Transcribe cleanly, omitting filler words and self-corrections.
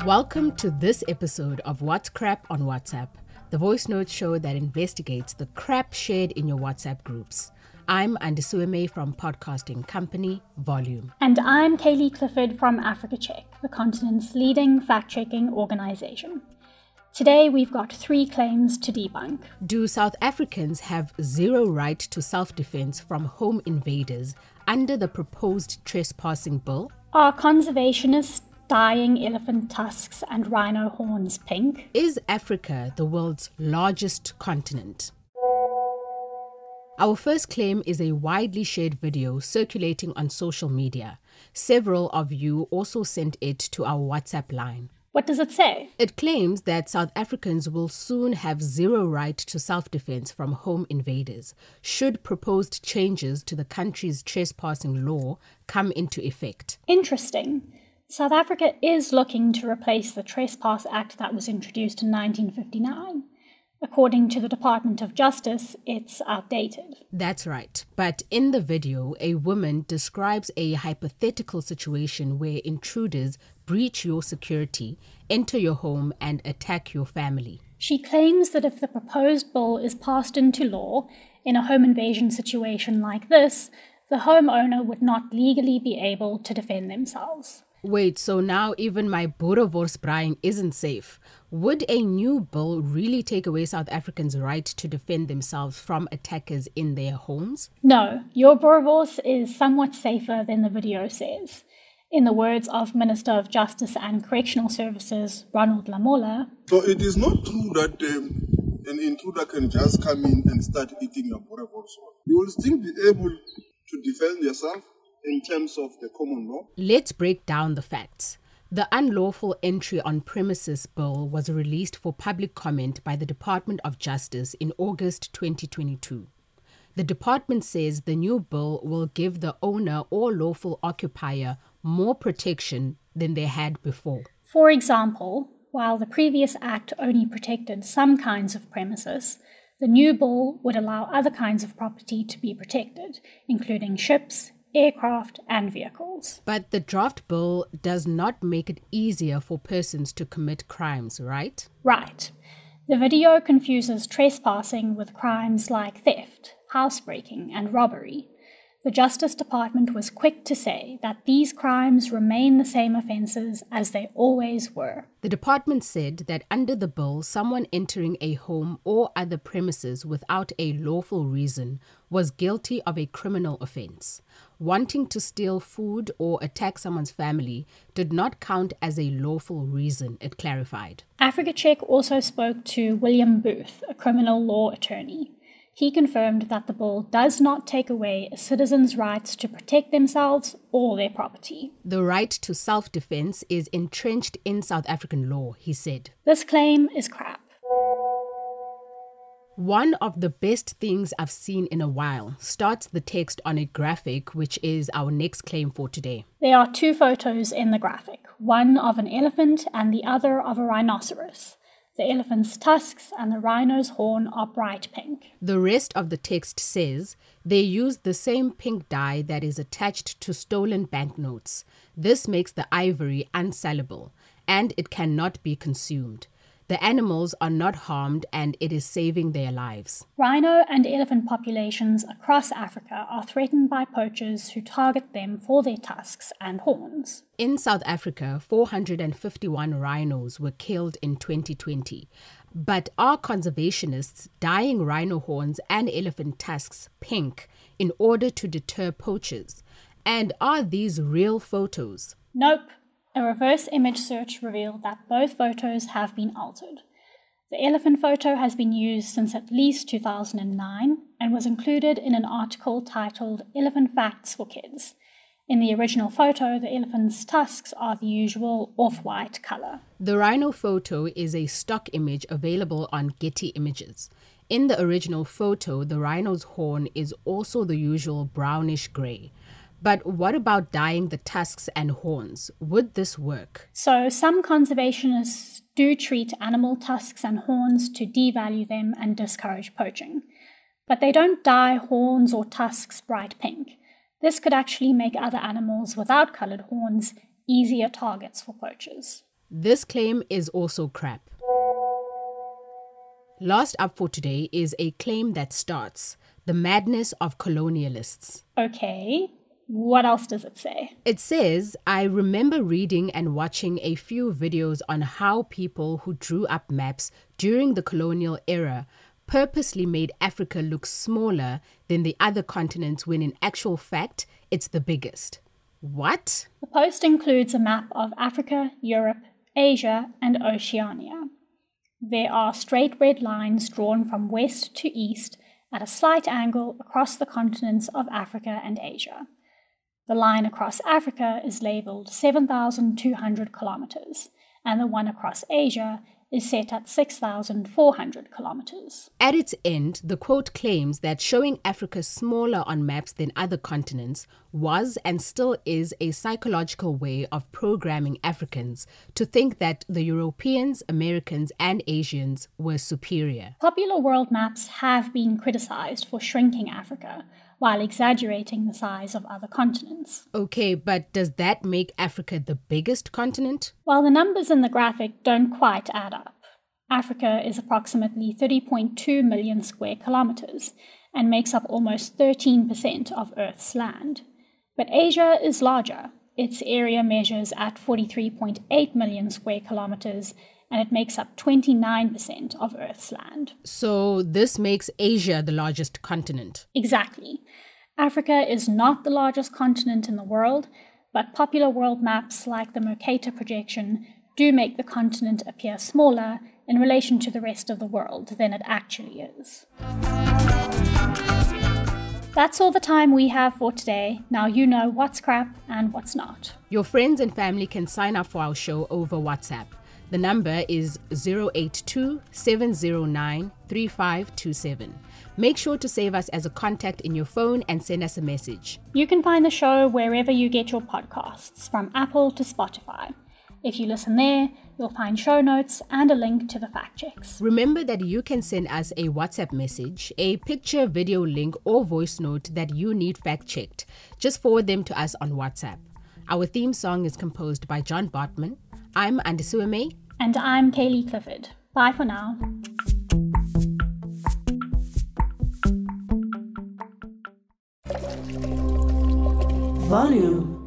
Welcome to this episode of What's Crap on WhatsApp, the voice note show that investigates the crap shared in your WhatsApp groups. I'm Andisueme from podcasting company Volume. And I'm Kaylee Clifford from Africa Check, the continent's leading fact-checking organization. Today we've got 3 claims to debunk. Do South Africans have zero right to self-defense from home invaders under the proposed trespassing bill? Are conservationists dyeing elephant tusks and rhino horns pink? Is Africa the world's largest continent? Our first claim is a widely shared video circulating on social media. Several of you also sent it to our WhatsApp line. What does it say? It claims that South Africans will soon have zero right to self-defense from home invaders should proposed changes to the country's trespassing law come into effect. Interesting. South Africa is looking to replace the Trespass Act that was introduced in 1959. According to the Department of Justice, it's outdated. That's right. But in the video, a woman describes a hypothetical situation where intruders breach your security, enter your home, and attack your family. She claims that if the proposed bill is passed into law in a home invasion situation like this, the homeowner would not legally be able to defend themselves. Wait, so now even my boerewors isn't safe. Would a new bill really take away South Africans' right to defend themselves from attackers in their homes? No, your boerewors is somewhat safer than the video says. In the words of Minister of Justice and Correctional Services, Ronald Lamola. So it is not true that an intruder can just come in and start eating your boerewors. You will still be able to defend yourself in terms of the common law. Let's break down the facts. The Unlawful Entry on Premises Bill was released for public comment by the Department of Justice in August 2022. The department says the new bill will give the owner or lawful occupier more protection than they had before. For example, while the previous act only protected some kinds of premises, the new bill would allow other kinds of property to be protected, including ships, aircraft and vehicles. But the draft bill does not make it easier for persons to commit crimes, right? Right. The video confuses trespassing with crimes like theft, housebreaking and robbery. The Justice Department was quick to say that these crimes remain the same offences as they always were. The department said that under the bill, someone entering a home or other premises without a lawful reason was guilty of a criminal offence. Wanting to steal food or attack someone's family did not count as a lawful reason, it clarified. Africa Check also spoke to William Booth, a criminal law attorney. He confirmed that the bill does not take away a citizen's rights to protect themselves or their property. The right to self-defense is entrenched in South African law, he said. This claim is crap. One of the best things I've seen in a while starts the text on a graphic, which is our next claim for today. There are 2 photos in the graphic, one of an elephant and the other of a rhinoceros. The elephant's tusks and the rhino's horn are bright pink. The rest of the text says they use the same pink dye that is attached to stolen banknotes. This makes the ivory unsellable and it cannot be consumed. The animals are not harmed and it is saving their lives. Rhino and elephant populations across Africa are threatened by poachers who target them for their tusks and horns. In South Africa, 451 rhinos were killed in 2020. But are conservationists dyeing rhino horns and elephant tusks pink in order to deter poachers? And are these real photos? Nope. A reverse image search revealed that both photos have been altered. The elephant photo has been used since at least 2009 and was included in an article titled Elephant Facts for Kids. In the original photo, the elephant's tusks are the usual off-white color. The rhino photo is a stock image available on Getty Images. In the original photo, the rhino's horn is also the usual brownish gray. But what about dyeing the tusks and horns? Would this work? So some conservationists do treat animal tusks and horns to devalue them and discourage poaching. But they don't dye horns or tusks bright pink. This could actually make other animals without coloured horns easier targets for poachers. This claim is also crap. Last up for today is a claim that starts the madness of colonialists. Okay, what else does it say? It says, I remember reading and watching a few videos on how people who drew up maps during the colonial era purposely made Africa look smaller than the other continents when in actual fact, it's the biggest. What? The post includes a map of Africa, Europe, Asia, and Oceania. There are straight red lines drawn from west to east at a slight angle across the continents of Africa and Asia. The line across Africa is labelled 7,200 kilometres, and the one across Asia is set at 6,400 kilometres. At its end, the quote claims that showing Africa smaller on maps than other continents was and still is a psychological way of programming Africans to think that the Europeans, Americans, and Asians were superior. Popular world maps have been criticised for shrinking Africa while exaggerating the size of other continents. Okay, but does that make Africa the biggest continent? While the numbers in the graphic don't quite add up. Africa is approximately 30.2 million square kilometres and makes up almost 13% of Earth's land. But Asia is larger. Its area measures at 43.8 million square kilometres and it makes up 29% of Earth's land. So this makes Asia the largest continent. Exactly. Africa is not the largest continent in the world, but popular world maps like the Mercator projection do make the continent appear smaller in relation to the rest of the world than it actually is. That's all the time we have for today. Now you know what's crap and what's not. Your friends and family can sign up for our show over WhatsApp. The number is 082-709-3527. Make sure to save us as a contact in your phone and send us a message. You can find the show wherever you get your podcasts, from Apple to Spotify. If you listen there, you'll find show notes and a link to the fact checks. Remember that you can send us a WhatsApp message, a picture, video link, or voice note that you need fact checked. Just forward them to us on WhatsApp. Our theme song is composed by John Bartman. I'm Andisuame. And I'm Kaylee Clifford. Bye for now. Volume.